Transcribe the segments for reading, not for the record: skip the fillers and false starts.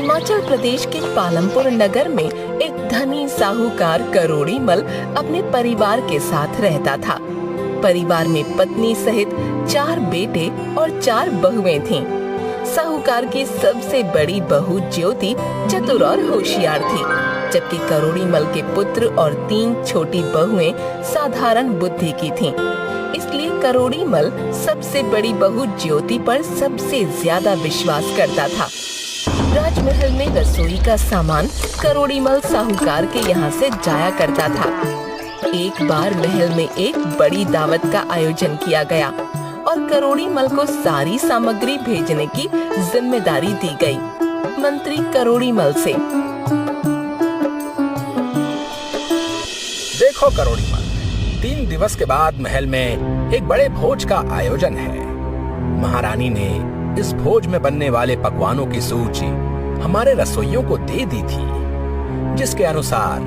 हिमाचल प्रदेश के पालमपुर नगर में एक धनी साहूकार करोड़ी मल अपने परिवार के साथ रहता था। परिवार में पत्नी सहित 4 बेटे और 4 बहुएं थीं। साहूकार की सबसे बड़ी बहू ज्योति चतुर और होशियार थी, जबकि करोड़ी मल के पुत्र और 3 छोटी बहुएं साधारण बुद्धि की थीं। इसलिए करोड़ी मल सबसे बड़ी बहू ज्योति पर सबसे ज्यादा विश्वास करता था। राजमहल में रसोई का सामान करोड़ी मल साहूकार के यहाँ से जाया करता था। एक बार महल में एक बड़ी दावत का आयोजन किया गया और करोड़ी मल को सारी सामग्री भेजने की जिम्मेदारी दी गई। मंत्री करोड़ी मल से, देखो करोड़ी मल, 3 दिवस के बाद महल में एक बड़े भोज का आयोजन है। महारानी ने इस भोज में बनने वाले पकवानों की सूची हमारे रसोइयों को दे दी थी, जिसके अनुसार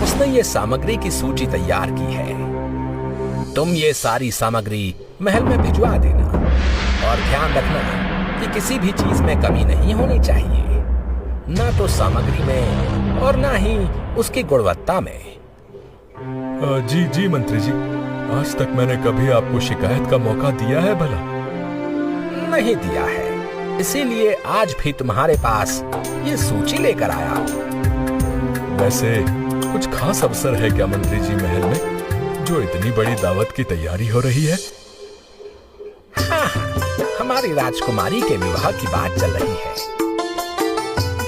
उसने ये सामग्री की सूची तैयार की है। तुम ये सारी सामग्री महल में भिजवा देना और ध्यान रखना कि किसी भी चीज में कमी नहीं होनी चाहिए, ना तो सामग्री में और ना ही उसकी गुणवत्ता में। जी मंत्री जी, आज तक मैंने कभी आपको शिकायत का मौका दिया है भला? नहीं दिया है, इसीलिए आज भी तुम्हारे पास ये सूची लेकर आया। वैसे कुछ खास अवसर है क्या मंत्री जी महल में, जो इतनी बड़ी दावत की तैयारी हो रही है? हाँ, हमारी राजकुमारी के विवाह की बात चल रही है,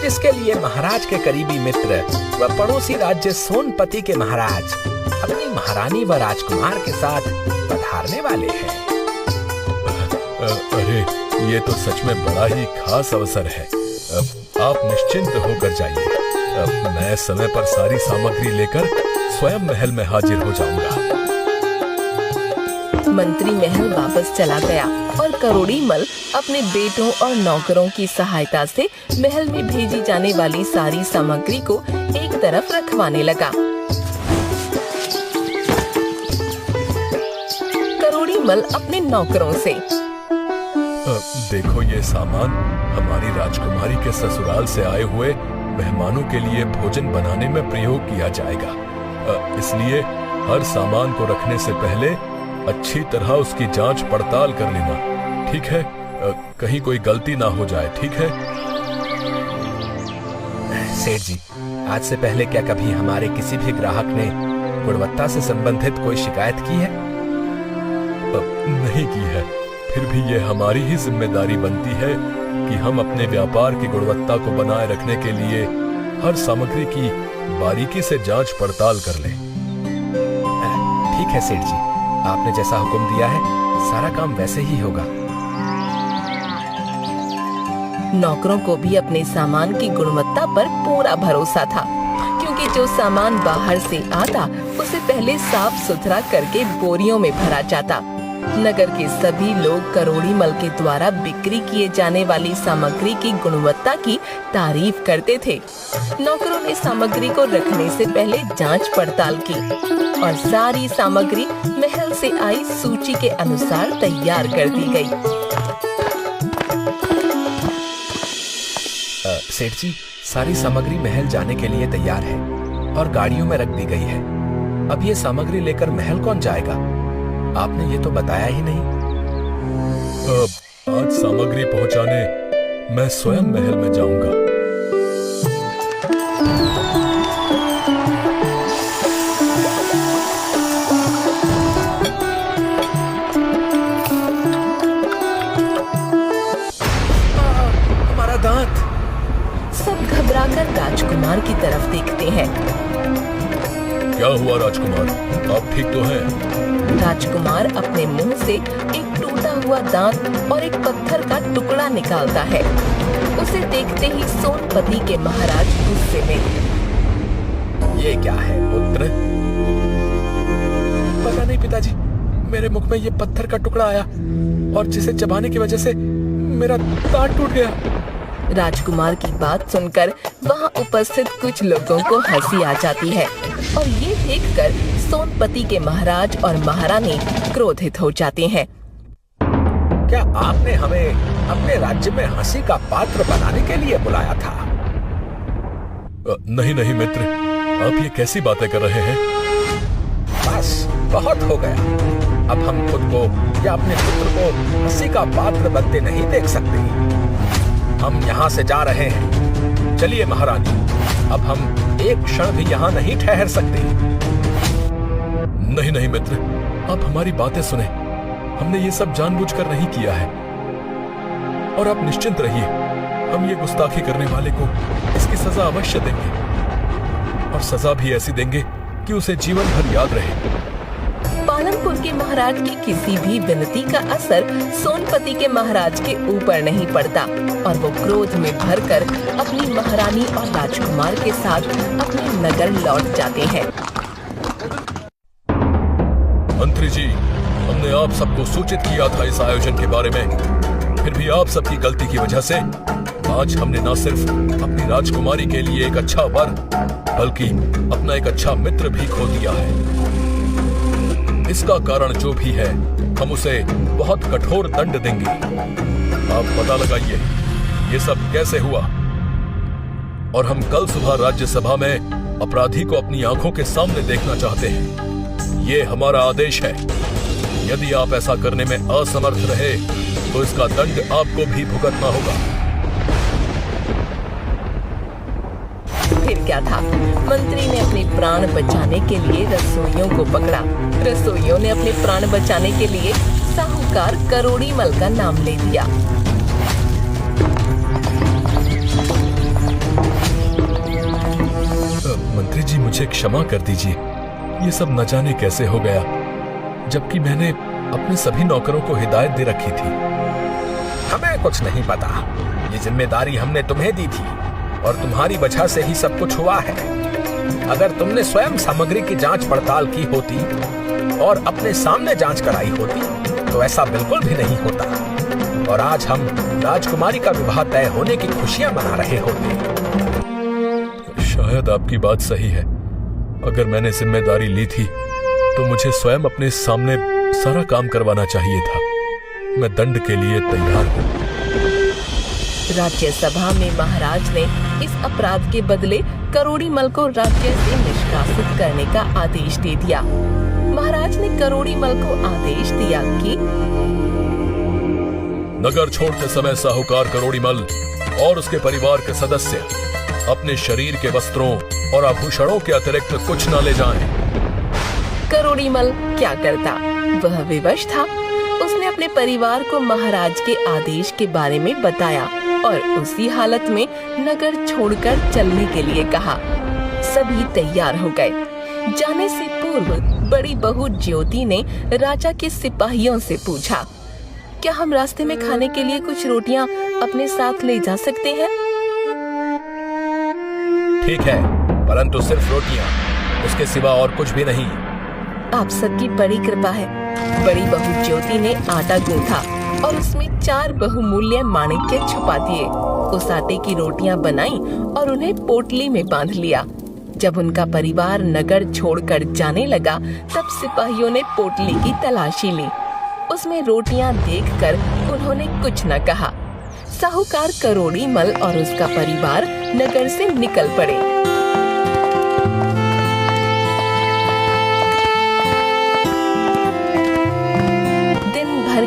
जिसके लिए महाराज के करीबी मित्र व पड़ोसी राज्य सोनपति के महाराज अपनी महारानी व राजकुमार के साथ पधारने वाले हैं। अरे ये तो सच में बड़ा ही खास अवसर है। आप निश्चिंत होकर जाइए, मैं समय पर सारी सामग्री लेकर स्वयं महल में हाजिर हो जाऊंगा। मंत्री महल वापस चला गया और करोड़ी मल अपने बेटों और नौकरों की सहायता से महल में भेजी जाने वाली सारी सामग्री को एक तरफ रखवाने लगा। करोड़ी मल अपने नौकरों से, देखो ये सामान हमारी राजकुमारी के ससुराल से आए हुए मेहमानों के लिए भोजन बनाने में प्रयोग किया जाएगा, इसलिए हर सामान को रखने से पहले अच्छी तरह उसकी जांच पड़ताल कर लेना, ठीक है? कहीं कोई गलती ना हो जाए, ठीक है? सेठ जी, आज से पहले क्या कभी हमारे किसी भी ग्राहक ने गुणवत्ता से संबंधित कोई शिकायत की है? नहीं की है, फिर भी ये हमारी ही जिम्मेदारी बनती है कि हम अपने व्यापार की गुणवत्ता को बनाए रखने के लिए हर सामग्री की बारीकी से जांच पड़ताल कर लें। ठीक है सेठ जी, आपने जैसा हुक्म दिया है सारा काम वैसे ही होगा। नौकरों को भी अपने सामान की गुणवत्ता पर पूरा भरोसा था, क्योंकि जो सामान बाहर से आता उसे पहले साफ सुथरा करके बोरियों में भरा जाता। नगर के सभी लोग करोड़ी मल के द्वारा बिक्री किए जाने वाली सामग्री की गुणवत्ता की तारीफ करते थे। नौकरों ने सामग्री को रखने से पहले जांच पड़ताल की और सारी सामग्री महल से आई सूची के अनुसार तैयार कर दी गई। सेठ जी, सारी सामग्री महल जाने के लिए तैयार है और गाड़ियों में रख दी गई है। अब ये सामग्री लेकर महल कौन जाएगा? आपने ये तो बताया ही नहीं। आज सामग्री पहुंचाने मैं स्वयं महल में जाऊंगा। हमारा दांत! सब घबराकर राजकुमार की तरफ देखते हैं। क्या हुआ राजकुमार, आप ठीक तो हैं? राजकुमार अपने मुंह से एक टूटा हुआ दांत और एक पत्थर का टुकड़ा निकालता है। उसे देखते ही सोनपति के महाराज गुस्से में, ये क्या है पुत्र? पता नहीं पिताजी, मेरे मुख में ये पत्थर का टुकड़ा आया और जिसे चबाने की वजह से मेरा दांत टूट गया। राजकुमार की बात सुनकर वहाँ उपस्थित कुछ लोगों को हंसी आ जाती है और ये देखकर सोनपति के महाराज और महारानी क्रोधित हो जाते हैं। क्या आपने हमें अपने राज्य में हंसी का पात्र बनाने के लिए बुलाया था? नहीं नहीं मित्र, आप ये कैसी बातें कर रहे हैं? बस बहुत हो गया। अब हम खुद को या अपने पुत्र को हंसी का पात्र बनते नहीं देख सकते। हम यहाँ से जा रहे हैं। चलिए महारानी, अब हम एक क्षण भी यहाँ नहीं ठहर सकते। नहीं नहीं मित्र, आप हमारी बातें सुने। हमने ये सब जानबूझकर नहीं किया है। और आप निश्चिंत रहिए, हम ये गुस्ताखी करने वाले को इसकी सजा अवश्य देंगे, और सजा भी ऐसी देंगे कि उसे जीवन भर याद रहे। पालमपुर के महाराज की किसी भी विनती का असर सोनपति के महाराज के ऊपर नहीं पड़ता और वो क्रोध में भरकर अपनी महारानी और राजकुमार के साथ अपने नगर लौट जाते हैं। मंत्री जी, हमने आप सबको सूचित किया था इस आयोजन के बारे में, फिर भी आप सबकी गलती की वजह से आज हमने न सिर्फ अपनी राजकुमारी के लिए एक अच्छा वर, बल्कि अपना एक अच्छा मित्र भी खो दिया है। इसका कारण जो भी है, हम उसे बहुत कठोर दंड देंगे। आप पता लगाइए ये सब कैसे हुआ, और हम कल सुबह राज्यसभा में अपराधी को अपनी आंखों के सामने देखना चाहते हैं। ये हमारा आदेश है। यदि आप ऐसा करने में असमर्थ रहे तो इसका दंड आपको भी भुगतना होगा। फिर क्या था, मंत्री ने अपने प्राण बचाने के लिए रसोइयों को पकड़ा। रसोइयों ने अपने प्राण बचाने के लिए साहूकार करोड़ी मल का नाम ले दिया। मंत्री जी, मुझे क्षमा कर दीजिए। ये सब न जाने कैसे हो गया, जबकि मैंने अपने सभी नौकरों को हिदायत दे रखी थी। हमें कुछ नहीं पता। ये जिम्मेदारी हमने तुम्हें दी थी और तुम्हारी वजह से ही सब कुछ हुआ है। अगर तुमने स्वयं सामग्री की जांच पड़ताल की होती और अपने सामने जांच कराई होती तो ऐसा बिल्कुल भी नहीं होता, और आज हम राजकुमारी का विवाह तय होने की खुशियां मना रहे होते। शायद आपकी बात सही है। अगर मैंने जिम्मेदारी ली थी तो मुझे स्वयं अपने सामने सारा काम करवाना चाहिए था। मैं दंड के लिए तैयार हूँ। राज्यसभा में महाराज ने इस अपराध के बदले करोड़ी मल को राज्य से निष्कासित करने का आदेश दे दिया। महाराज ने करोड़ी मल को आदेश दिया कि नगर छोड़ते समय साहूकार करोड़ी मल और उसके परिवार के सदस्य अपने शरीर के वस्त्रों और आभूषणों के अतिरिक्त कुछ न ले जाएं। करोड़ी मल क्या करता, वह विवश था। उसने अपने परिवार को महाराज के आदेश के बारे में बताया और उसी हालत में नगर छोड़कर चलने के लिए कहा। सभी तैयार हो गए। जाने से पूर्व बड़ी बहू ज्योति ने राजा के सिपाहियों से पूछा, क्या हम रास्ते में खाने के लिए कुछ रोटियां अपने साथ ले जा सकते हैं? ठीक है, परंतु सिर्फ रोटियां, उसके सिवा और कुछ भी नहीं। आप सबकी बड़ी कृपा है। बड़ी बहू ज्योति ने आटा गूंथा और उसमें 4 बहुमूल्य माणिक्य छुपा दिए। उस आटे की रोटियां बनाई और उन्हें पोटली में बांध लिया। जब उनका परिवार नगर छोड़कर जाने लगा, तब सिपाहियों ने पोटली की तलाशी ली। उसमें रोटियां देखकर उन्होंने कुछ न कहा। साहूकार करोड़ी मल और उसका परिवार नगर से निकल पड़े।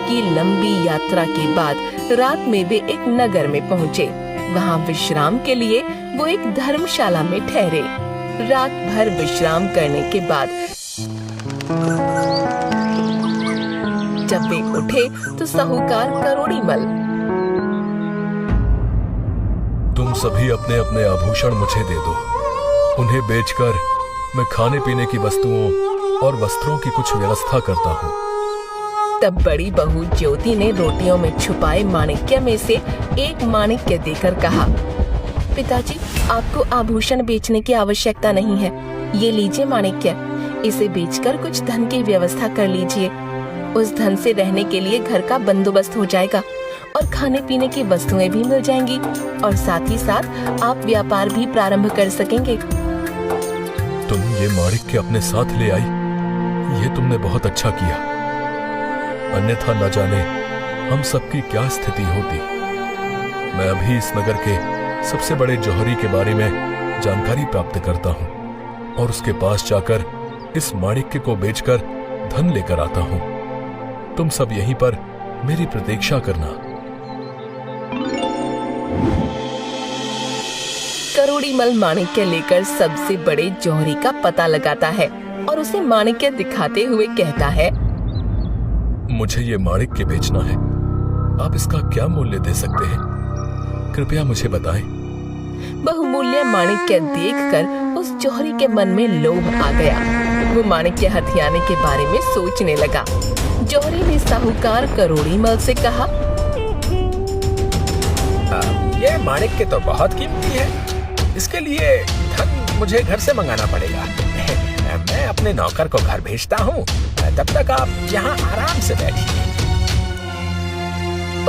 की लंबी यात्रा के बाद रात में वे एक नगर में पहुँचे। वहाँ विश्राम के लिए वो एक धर्मशाला में ठहरे। रात भर विश्राम करने के बाद जब वे उठे तो साहूकार करोड़ी मल, तुम सभी अपने अपने आभूषण मुझे दे दो। उन्हें बेचकर मैं खाने पीने की वस्तुओं और वस्त्रों की कुछ व्यवस्था करता हूँ। तब बड़ी बहू ज्योति ने रोटियों में छुपाए माणिक्य में से एक माणिक्य देकर कहा, पिताजी, आपको आभूषण बेचने की आवश्यकता नहीं है। ये लीजिए माणिक्य, इसे बेचकर कुछ धन की व्यवस्था कर लीजिए। उस धन से रहने के लिए घर का बंदोबस्त हो जाएगा और खाने पीने की वस्तुएं भी मिल जाएंगी, और साथ ही साथ आप व्यापार भी प्रारंभ कर सकेंगे। तुम ये माणिक्य अपने साथ ले आई, ये तुमने बहुत अच्छा किया। अन्यथा न जाने हम सबकी क्या स्थिति होती। मैं अभी इस नगर के सबसे बड़े जौहरी के बारे में जानकारी प्राप्त करता हूँ और उसके पास जाकर इस माणिक्य को बेचकर धन लेकर आता हूँ। तुम सब यहीं पर मेरी प्रतीक्षा करना। करोड़ीमल माणिक्य लेकर सबसे बड़े जौहरी का पता लगाता है और उसे माणिक्य दिखाते हुए कहता है, मुझे ये माणिक्य बेचना है। आप इसका क्या मूल्य दे सकते हैं? कृपया मुझे बताएं। बहुमूल्य माणिक्य देखकर उस जौहरी के मन में लोभ आ गया। वो माणिक्य हथियाने के बारे में सोचने लगा। जौहरी ने साहूकार करोड़ीमल से कहा, ये माणिक्य तो बहुत कीमती है। इसके लिए धन मुझे घर से मंगाना पड़ेगा। मैं अपने नौकर को घर भेजता हूँ, तब तक आप यहाँ आराम से बैठिए।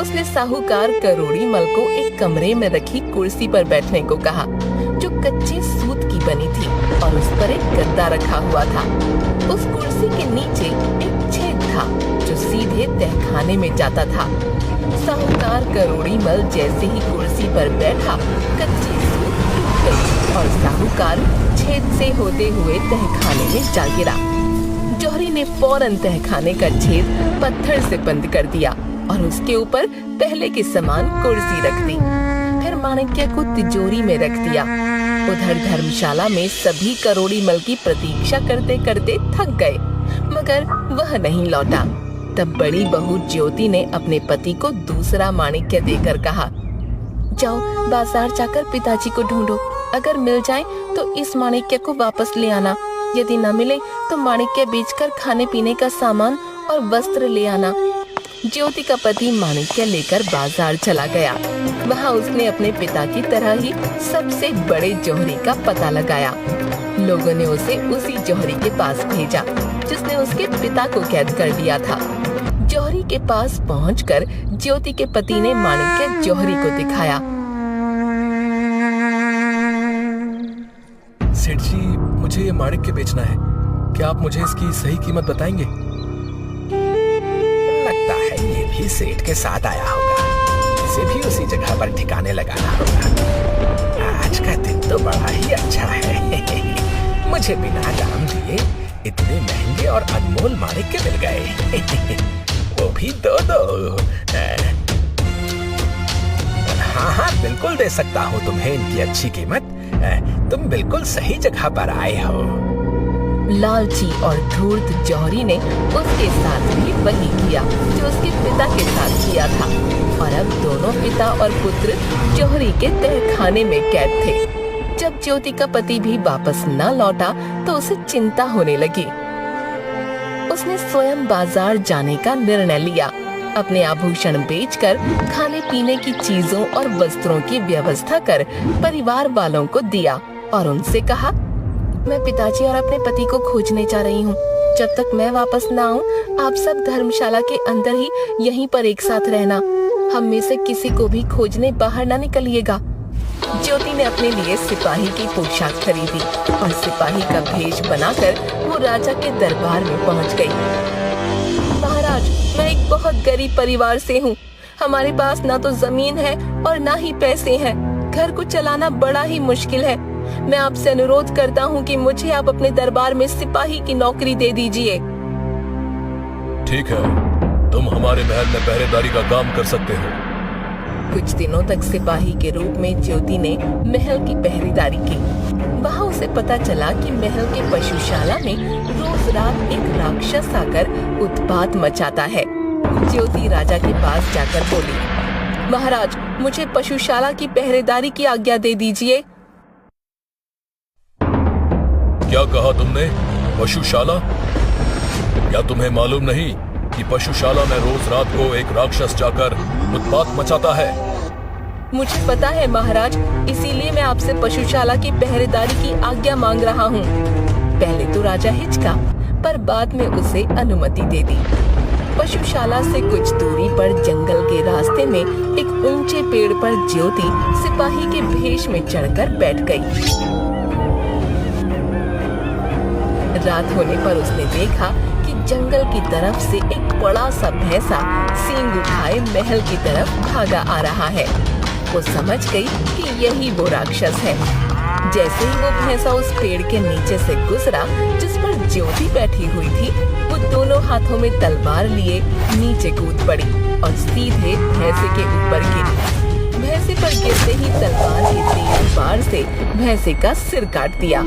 उसने साहूकार करोड़ीमल को एक कमरे में रखी कुर्सी पर बैठने को कहा, जो कच्चे सूत की बनी थी और उस पर एक गद्दा रखा हुआ था। उस कुर्सी के नीचे एक छेद था जो सीधे तहखाने में जाता था। साहूकार करोड़ीमल जैसे ही कुर्सी पर बैठा, कच्ची सूत टूट गई और साहूकार छेद से होते हुए तहखाने में जा गिरा। जौहरी ने फौरन तहखाने का छेद पत्थर से बंद कर दिया और उसके ऊपर पहले के समान कुर्सी रख दी। फिर माणिक्य को तिजोरी में रख दिया। उधर धर्मशाला में सभी करोड़ीमल की प्रतीक्षा करते करते थक गए, मगर वह नहीं लौटा। तब बड़ी बहू ज्योति ने अपने पति को दूसरा माणिक्य देकर कहा, जाओ बाजार जाकर पिताजी को ढूंढो। अगर मिल जाए तो इस माणिक्य को वापस ले आना। यदि न मिले तो माणिक्य बेचकर खाने पीने का सामान और वस्त्र ले आना। ज्योति का पति माणिक्य लेकर बाजार चला गया। वहाँ उसने अपने पिता की तरह ही सबसे बड़े जौहरी का पता लगाया। लोगों ने उसे उसी जौहरी के पास भेजा जिसने उसके पिता को कैद कर दिया था। जौहरी के पास पहुंचकर ज्योति के पति ने माणिक्य जौहरी को दिखाया। सेठ जी, मुझे ये माणिक्य बेचना है। क्या आप मुझे इसकी सही कीमत बताएंगे? लगता है ये भी सेठ के साथ आया होगा। इसे भी उसी जगह पर ठिकाने लगाना होगा। आज का दिन तो बड़ा ही अच्छा है। मुझे बिना दाम दिए इतने महंगे और अनमोल माणिक्य मिल गए। वो भी दो। हाँ, बिल्कुल दे सकता हूँ तुम्हें इनकी अच्छी कीमत। तुम बिल्कुल सही जगह पर आए हो। लालची और धूर्त जौहरी ने उसके साथ भी वही किया जो उसके पिता के साथ किया था, और अब दोनों पिता और पुत्र जौहरी के तहखाने में कैद थे। जब ज्योति का पति भी वापस न लौटा तो उसे चिंता होने लगी। उसने स्वयं बाजार जाने का निर्णय लिया। अपने आभूषण बेचकर खाने पीने की चीजों और वस्त्रों की व्यवस्था कर परिवार वालों को दिया और उनसे कहा, मैं पिताजी और अपने पति को खोजने जा रही हूँ। जब तक मैं वापस न आऊँ, आप सब धर्मशाला के अंदर ही यहीं पर एक साथ रहना। हम में से किसी को भी खोजने बाहर न निकलिएगा। ज्योति ने अपने लिए सिपाही की पोशाक खरीदी और सिपाही का भेष बनाकर वो राजा के दरबार में पहुंच गई। महाराज, मैं एक बहुत गरीब परिवार से हूँ। हमारे पास ना तो जमीन है और ना ही पैसे हैं। घर को चलाना बड़ा ही मुश्किल है। मैं आपसे अनुरोध करता हूँ कि मुझे आप अपने दरबार में सिपाही की नौकरी दे दीजिए। ठीक है, तुम हमारे महल में पहरेदारी का काम कर सकते हो। कुछ दिनों तक सिपाही के रूप में ज्योति ने महल की पहरेदारी की। वहाँ उसे पता चला कि महल के पशुशाला में रोज रात एक राक्षस आकर उत्पात मचाता है। ज्योति राजा के पास जाकर बोली, महाराज, मुझे पशुशाला की पहरेदारी की आज्ञा दे दीजिए। क्या कहा तुमने? पशुशाला? क्या तुम्हें मालूम नहीं कि पशुशाला में रोज रात को एक राक्षस जाकर उत्पात मचाता है? मुझे पता है महाराज, इसीलिए मैं आपसे पशुशाला की पहरेदारी की आज्ञा मांग रहा हूँ। पहले तो राजा हिचका, पर बाद में उसे अनुमति दे दी। पशुशाला से कुछ दूरी पर जंगल के रास्ते में एक ऊंचे पेड़ पर ज्योति सिपाही के भेष में चढ़कर बैठ गई। रात होने पर उसने देखा कि जंगल की तरफ से एक बड़ा सा भैंसा सींग उठाए महल की तरफ भागा आ रहा है। वो समझ गई कि यही वो राक्षस है। जैसे ही वो भैंसा उस पेड़ के नीचे से गुजरा जिस पर ज्योति बैठी हुई थी, वो दोनों हाथों में तलवार लिए नीचे कूद पड़ी और सीधे भैंसे के ऊपर गिरी। भैंसे पर गिरते ही तलवार की तेज वार से भैंसे का सिर काट दिया।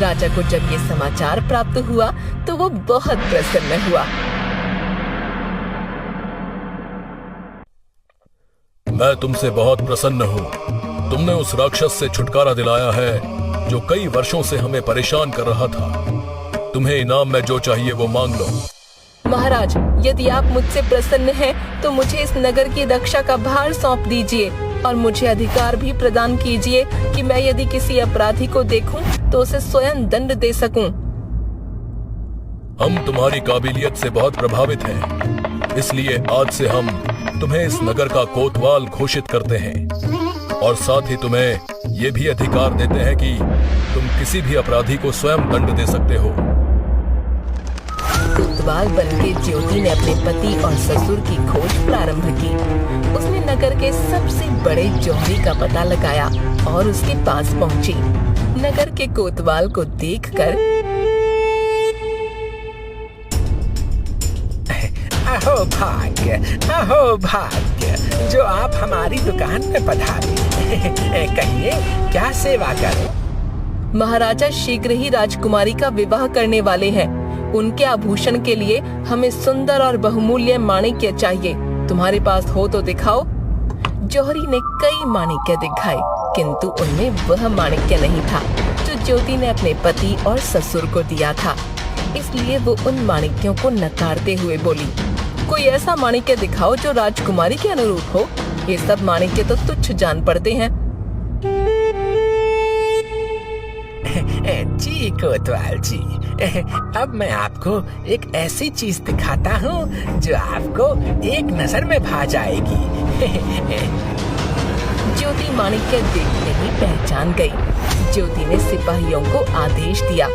राजा को जब ये समाचार प्राप्त हुआ तो वो बहुत प्रसन्न हुआ। मैं तुमसे बहुत प्रसन्न हूँ। तुमने उस राक्षस से छुटकारा दिलाया है जो कई वर्षों से हमें परेशान कर रहा था। तुम्हें इनाम में जो चाहिए वो मांग लो। महाराज, यदि आप मुझसे प्रसन्न हैं तो मुझे इस नगर की रक्षा का भार सौंप दीजिए और मुझे अधिकार भी प्रदान कीजिए कि मैं यदि किसी अपराधी को देखूं तो उसे स्वयं दंड दे सकूं। हम तुम्हारी काबिलियत से बहुत प्रभावित हैं, इसलिए आज से हम तुम्हें इस नगर का कोतवाल घोषित करते हैं और साथ ही तुम्हें ये भी अधिकार देते हैं कि तुम किसी भी अपराधी को स्वयं दंड दे सकते हो। कोतवाल बनके ज्योति ने अपने पति और ससुर की खोज प्रारंभ की। उसने नगर के सबसे बड़े जौहरी का पता लगाया और उसके पास पहुंची। नगर के कोतवाल को देखकर अहो भाग्य, जो आप हमारी दुकान में पधारे। कहिए क्या सेवा करें? महाराजा शीघ्र ही राजकुमारी का विवाह करने वाले हैं। उनके आभूषण के लिए हमें सुंदर और बहुमूल्य माणिक्य चाहिए। तुम्हारे पास हो तो दिखाओ। जौहरी ने कई माणिक्य दिखाए, किंतु उनमें वह माणिक्य नहीं था जो ज्योति ने अपने पति और ससुर को दिया था। इसलिए वो उन माणिक्यों को नकारते हुए बोली, कोई ऐसा माणिक्य दिखाओ जो राजकुमारी के अनुरूप हो। ये सब माणिक्य तो तुच्छ जान पड़ते हैं। जी कोतवाल जी, अब मैं आपको एक ऐसी चीज दिखाता हूँ जो आपको एक नजर में भा जाएगी। ज्योति माणिक्य देखते ही पहचान गई। ज्योति ने सिपाहियों को आदेश दिया,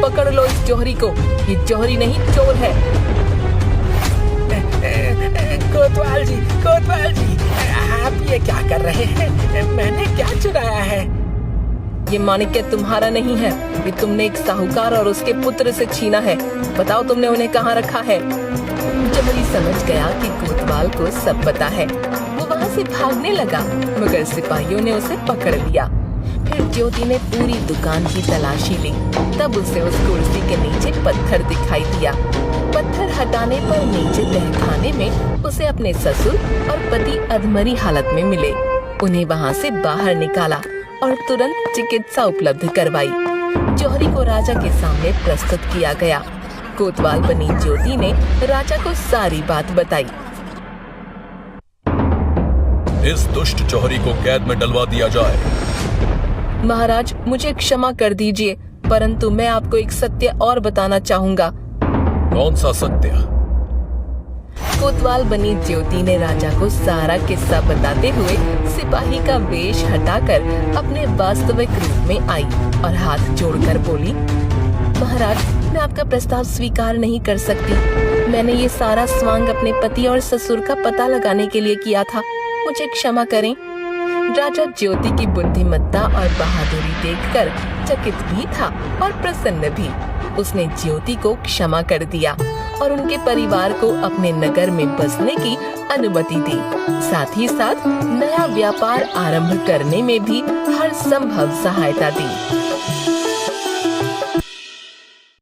पकड़ लो इस जौहरी को। ये जौहरी नहीं, चोर है। कोतवाल जी, आप ये क्या कर रहे हैं? मैंने क्या चुराया है? ये माणिक्य तुम्हारा नहीं है, ये तुमने एक साहूकार और उसके पुत्र से छीना है। बताओ तुमने उन्हें कहाँ रखा है? जौहरी समझ गया कि कोतवाल को सब पता है। वो वहाँ से भागने लगा, मगर सिपाहियों ने उसे पकड़ लिया। फिर ज्योति ने पूरी दुकान की तलाशी ली। तब उसे उस कुर्सी के नीचे पत्थर दिखाई दिया। पत्थर हटाने पर नीचे तहखाने में उसे अपने ससुर और पति अधमरी हालत में मिले। उन्हें वहाँ से बाहर निकाला और तुरंत चिकित्सा उपलब्ध करवाई। जौहरी को राजा के सामने प्रस्तुत किया गया। कोतवाल बनी ज्योति ने राजा को सारी बात बताई। इस दुष्ट जौहरी को कैद में डलवा दिया जाए। महाराज, मुझे क्षमा कर दीजिए, परंतु मैं आपको एक सत्य और बताना चाहूँगा। कौन सा सत्य? कोतवाल बनी ज्योति ने राजा को सारा किस्सा बताते हुए सिपाही का वेश हटाकर अपने वास्तविक रूप में आई और हाथ जोड़कर बोली, महाराज, मैं आपका प्रस्ताव स्वीकार नहीं कर सकती। मैंने ये सारा स्वांग अपने पति और ससुर का पता लगाने के लिए किया था। मुझे क्षमा करें। राजा ज्योति की बुद्धिमत्ता और बहादुरी देखकर चकित भी था और प्रसन्न भी। उसने ज्योति को क्षमा कर दिया और उनके परिवार को अपने नगर में बसने की अनुमति दी। साथ ही साथ नया व्यापार आरंभ करने में भी हर संभव सहायता दी।